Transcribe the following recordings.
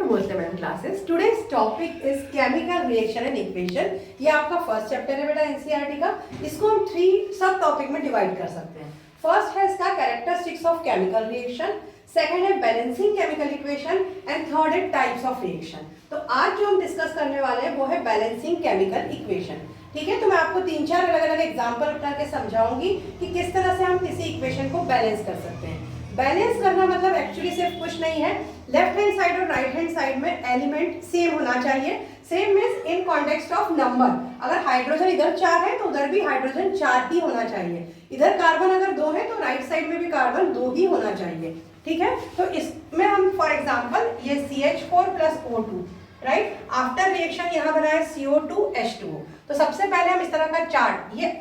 नमस्ते madam classes. Today's topic is chemical reaction and equation. ये आपका फर्स्ट चैप्टर है बेटा एनसीईआरटी का। इसको हम 3 सब टॉपिक में डिवाइड कर सकते हैं। फर्स्ट है इसका characteristics of chemical reaction, second है balancing chemical equation and third है टाइप्स ऑफ रिएक्शन। तो आज जो हम डिस्कस करने वाले हैं वो है बैलेंसिंग केमिकल इक्वेशन। ठीक है, तो मैं आपको 3-4 अलग अलग एग्जाम्पल करके समझाऊंगी कि किस तरह से हम किसी इक्वेशन को बैलेंस कर सकते हैं। बैलेंस करना मतलब एक्चुअली सिर्फ कुछ नहीं है, लेफ्ट हैंड साइड और राइट हैंड साइड में एलिमेंट सेम होना चाहिए। Same means in context of number. अगर हाइड्रोजन इधर 4 है तो उधर भी हाइड्रोजन 4 ही होना चाहिए। इधर कार्बन अगर 2 है तो राइट साइड में भी कार्बन 2 ही होना चाहिए। ठीक है, तो इसमें हम फॉर एग्जांपल ये CH4 plus O2 right, after reaction यहाँ बना है CO2 H2O। तो सबसे पहले हम इस तरह का चार्ट, ये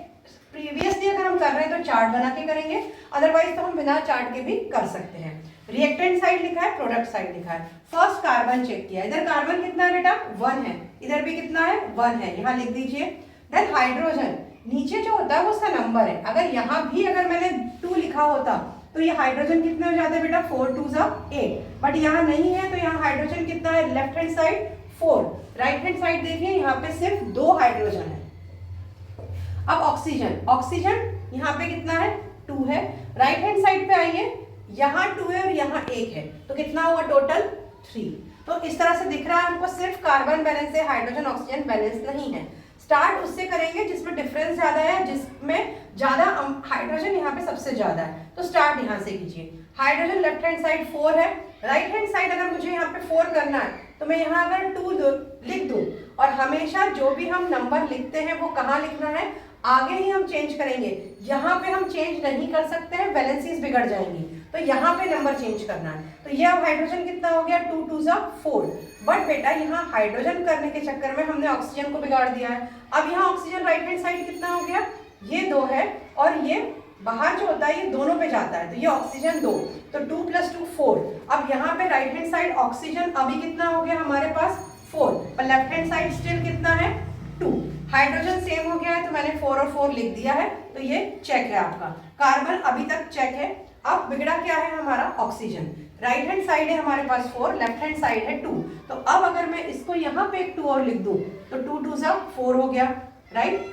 प्रीवियसली अगर हम कर रहे हैं तो चार्ट बना के करेंगे, अदरवाइज तो हम बिना चार्ट के भी कर सकते हैं। रिएक्टेंट साइड लिखा है, प्रोडक्ट साइड लिखा है। फर्स्ट कार्बन चेक किया, इधर कार्बन कितना है बेटा 1 है, इधर भी कितना है 1 है, यहाँ लिख दीजिए। देन हाइड्रोजन नीचे जो होता है वो उसका नंबर है। अगर यहाँ भी अगर मैंने 2 लिखा होता तो ये हाइड्रोजन कितने हो जाते हैं बेटा 4 2 8, बट यहाँ नहीं है तो यहाँ हाइड्रोजन कितना है left hand side 4, right hand side देखिए यहाँ पे सिर्फ 2 हाइड्रोजन है। अब ऑक्सीजन, ऑक्सीजन यहाँ पे कितना है 2 है, राइट हैंड साइड पे आइए, यहाँ 2 है और यहाँ 1 है, तो कितना हुआ टोटल 3। तो इस तरह से दिख रहा है हमको सिर्फ कार्बन बैलेंस है, हाइड्रोजन ऑक्सीजन बैलेंस नहीं है। स्टार्ट उससे करेंगे जिसमें डिफरेंस ज्यादा है, जिसमें ज्यादा हाइड्रोजन यहाँ पे सबसे ज्यादा है, तो स्टार्ट यहाँ से कीजिए। हाइड्रोजन लेफ्ट हैंड साइड 4 है, राइट हैंड साइड अगर मुझे यहाँ पे 4 करना है तो मैं यहाँ अगर 2 लिख दूं, और हमेशा जो भी हम नंबर लिखते हैं वो कहाँ लिखना है, आगे ही हम चेंज करेंगे। यहाँ पे हम चेंज नहीं कर सकते हैं, बैलेंसेस बिगड़ जाएंगी, तो यहाँ पे नंबर चेंज करना है। तो ये अब हाइड्रोजन कितना हो गया 2 2 4, बट बेटा यहाँ हाइड्रोजन करने के चक्कर में हमने ऑक्सीजन को बिगाड़ दिया है। अब यहाँ ऑक्सीजन राइट हैंड साइड कितना हो गया, ये 2 है और ये बाहर जो होता है ये दोनों पे जाता है, तो ये ऑक्सीजन 2, तो 2 + 2 4। अब यहाँ पे राइट हैंड साइड ऑक्सीजन अभी कितना हो गया हमारे पास 4, और लेफ्ट हैंड साइड स्टिल कितना है 2। हाइड्रोजन सेम हो गया है तो मैंने 4 और 4 लिख दिया है, तो ये चेक है आपका। कार्बन अभी तक चेक है। अब बिगड़ा क्या है हमारा ऑक्सीजन, राइट हैंड साइड है हमारे पास 4, लेफ्ट हैंड साइड है 2, तो अब अगर मैं इसको यहाँ पे एक 2 और लिख दूं तो 2 2 4 हो गया, राइट,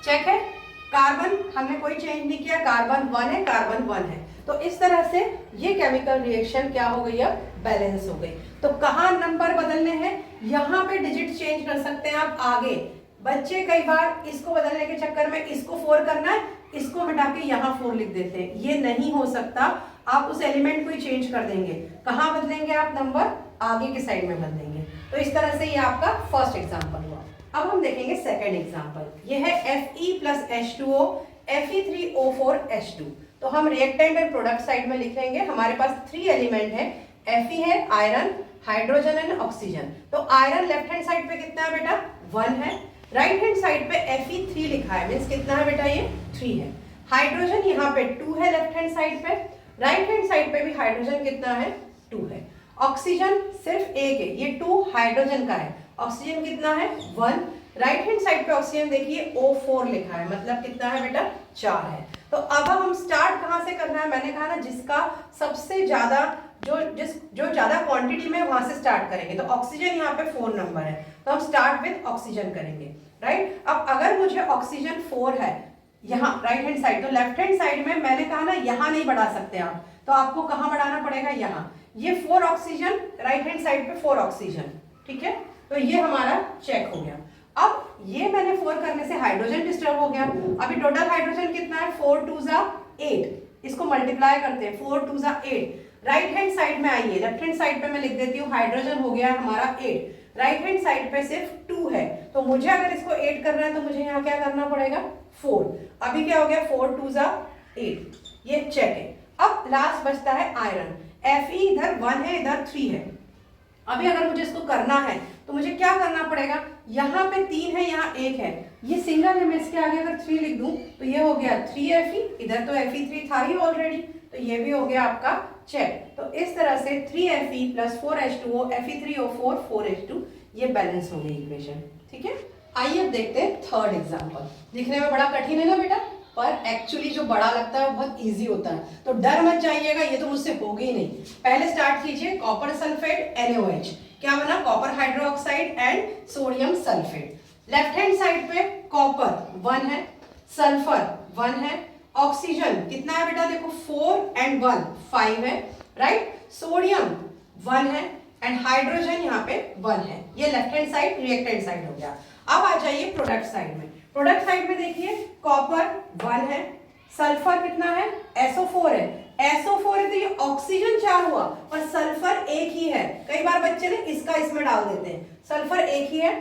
चेक है। कार्बन हमने कोई चेंज नहीं किया, कार्बन 1 है, कार्बन 1 है, तो इस तरह से ये केमिकल रिएक्शन क्या हो गई, अब बैलेंस हो गई। तो कहाँ नंबर बदलने हैं, यहाँ पे डिजिट चेंज कर सकते हैं आप आगे। बच्चे कई बार इसको बदलने के चक्कर में इसको 4 करना है, इसको मिटा के यहाँ 4 लिख देते हैं, ये नहीं हो सकता। आप उस एलिमेंट को ही चेंज कर देंगे। कहाँ बदलेंगे आप, नंबर आगे के साइड में बदलेंगे। तो इस तरह से ये आपका फर्स्ट एग्जाम्पल हुआ। अब हम देखेंगे सेकेंड एग्जाम्पल, ये है Fe + H2O Fe3O4 H2। तो हम रिएक्टेंट एंड प्रोडक्ट साइड में लिखेंगे। हमारे पास 3 एलिमेंट है, Fe है, आयरन, हाइड्रोजन एंड ऑक्सीजन। तो आयरन लेफ्ट हैंड साइड पे कितना है बेटा 1 है, राइट हैंड साइड पे Fe3 लिखा है, मींस कितना है बेटा ये 3 है। हाइड्रोजन यहाँ पे 2 है लेफ्ट हैंड साइड पे, राइट हैंड साइड पे भी हाइड्रोजन कितना है 2 है। ऑक्सीजन सिर्फ 1 है, ये 2 हाइड्रोजन का है, ऑक्सीजन कितना है 1, राइट हैंड साइड पे ऑक्सीजन देखिए O4 लिखा है, मतलब कितना है बेटा 4 है। तो अब हम स्टार्ट कहाँ से करना है, मैंने कहा ना जिसका सबसे ज्यादा जो ज्यादा क्वांटिटी में वहां से स्टार्ट करेंगे। तो ऑक्सीजन यहाँ पे 4 नंबर है, तो हम स्टार्ट विद ऑक्सीजन करेंगे, राइट। अब अगर मुझे ऑक्सीजन 4 है यहाँ राइट हैंड साइड, तो लेफ्ट हैंड साइड में मैंने कहा ना यहाँ नहीं बढ़ा सकते आप, तो आपको कहाँ बढ़ाना पड़ेगा, यहाँ। ये 4 ऑक्सीजन, राइट हैंड साइड पे 4 ऑक्सीजन, ठीक है, तो ये हमारा चेक हो गया। अब ये मैंने 4 करने से हाइड्रोजन डिस्टर्ब हो गया। अभी टोटल हाइड्रोजन कितना है 4 2 8, इसको मल्टीप्लाई करते हैं 4 2 8। राइट हैंड साइड में आइए, लेफ्ट हैंड साइड पे मैं लिख देती हूँ हाइड्रोजन हो गया हमारा 8, राइट हैंड साइड पे सिर्फ 2 है, तो मुझे अगर इसको 8 करना है तो मुझे यहाँ क्या करना पड़ेगा 4। अभी क्या हो गया 4 2 8, ये चेक है। अब लास्ट बचता है आयरन, Fe इधर 1 है, इधर 3 है। अभी अगर मुझे इसको करना है तो मुझे क्या करना पड़ेगा, यहाँ पे 3 है, यहाँ 1 है, ये सिंगल है, मैं इसके आगे अगर 3 लिख दूं तो ये हो गया 3Fe, इधर तो Fe3 था ही ऑलरेडी, तो ये भी हो गया आपका चेक। तो इस तरह से 3Fe + 4H2O Fe3O4 4H2, ये बैलेंस हो गई इक्वेशन, ठीक है। आइए अब देखते हैं थर्ड एग्जाम्पल। दिखने में बड़ा कठिन है ना बेटा, पर एक्चुअली जो बड़ा लगता है वो बहुत इजी होता है, तो डर मत जाइएगा, ये तो मुझसे होगा ही नहीं। पहले स्टार्ट कीजिए, कॉपर सल्फेट NaOH, क्या बना, copper hydroxide and sodium sulphate. Left hand side पे कॉपर 1 है, सल्फर 1 है, ऑक्सीजन कितना है बेटा, देखो 4 and 1 5 है, राइट। सोडियम 1 है एंड हाइड्रोजन यहाँ पे 1 है। ये left hand side reactant side हो गया। अब आ जाइए प्रोडक्ट साइड में। प्रोडक्ट साइड में देखिए कॉपर 1 है, सल्फर कितना है, SO4 है, SO4 है तो ये ऑक्सीजन 4 हुआ और सल्फर एक ही है। कई बार बच्चे ने इसका इसमें डाल देते हैं, सल्फर एक ही है।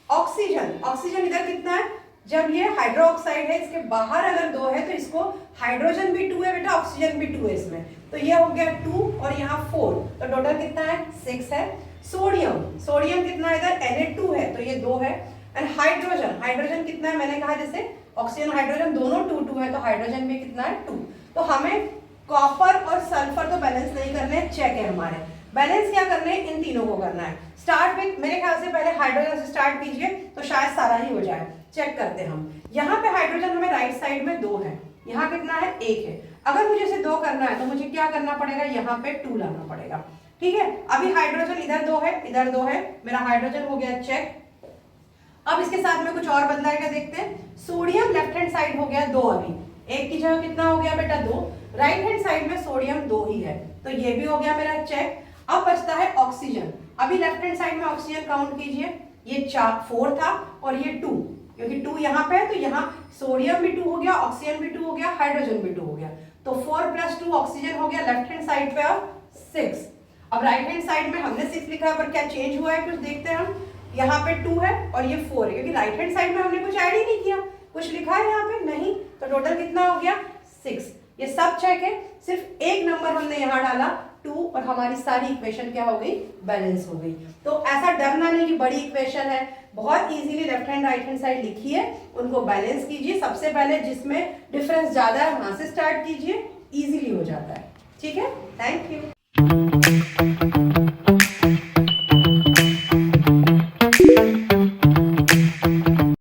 ऑक्सीजन, ऑक्सीजन इधर कितना है, जब ये हाइड्रोक्साइड है इसके बाहर अगर 2 है तो इसको हाइड्रोजन भी 2 है बेटा, ऑक्सीजन भी 2 है इसमें, तो ये हो गया 2 और यहाँ 4, तो टोटल कितना है 6 है। सोडियम, सोडियम कितना है इधर, Na2 है तो ये 2 है। एंड हाइड्रोजन, हाइड्रोजन कितना है, मैंने कहा जैसे ऑक्सीजन हाइड्रोजन दोनों 2 2 है तो हाइड्रोजन भी कितना है 2। तो हमें कॉपर और सल्फर तो बैलेंस नहीं करने, चेक है हमारे। बैलेंस क्या करने हैं, इन तीनों को करना है। स्टार्ट विथ, मेरे ख्याल से पहले हाइड्रोजन से स्टार्ट कीजिए तो शायद सारा ही हो जाए। चेक करते हैं हम, यहाँ पे हाइड्रोजन हमें राइट साइड में 2 है, यहाँ कितना है 1 है। अगर मुझे इसे 2 करना है तो मुझे क्या करना पड़ेगा, यहाँ पे 2 लाना पड़ेगा, ठीक है। अभी हाइड्रोजन इधर 2 है, इधर 2 है, मेरा हाइड्रोजन हो गया चेक। अब इसके साथ में कुछ और बदलाएगा, देखते हैं। सोडियम लेफ्ट हैंड साइड हो गया 2, अभी 1 की जगह कितना हो गया बेटा 2। राइट हैंड साइड में सोडियम 2 ही है तो ये भी हो गया मेरा चेक। अब बचता है ऑक्सीजन। अभी लेफ्ट हैंड साइड में ऑक्सीजन काउंट कीजिए, ये 4 था और ये 2, क्योंकि 2 यहाँ पे है तो यहाँ सोडियम भी 2 हो गया, ऑक्सीजन भी 2 हो गया, हाइड्रोजन भी 2 हो गया, तो 4 + 2 ऑक्सीजन हो गया लेफ्ट हैंड साइड पे अब 6। अब राइट हैंड साइड में हमने 6 लिखा है पर क्या चेंज हुआ है कुछ, देखते हैं हम। यहाँ पे 2 है और ये 4 है, क्योंकि राइट हैंड साइड में हमने कुछ ऐड ही नहीं किया, कुछ लिखा है यहाँ पे नहीं, तो टोटल कितना हो गया 6। ये सब चेक है, सिर्फ एक नंबर हमने यहाँ डाला 2 और हमारी सारी इक्वेशन क्या हो गई, बैलेंस हो गई। तो ऐसा डरना नहीं कि बड़ी इक्वेशन है, बहुत easily left hand right hand side लिखिए, उनको बैलेंस कीजिए। सबसे पहले जिसमें डिफरेंस ज्यादा है वहां से स्टार्ट कीजिए, इजीली हो जाता है, ठीक है। Thank you.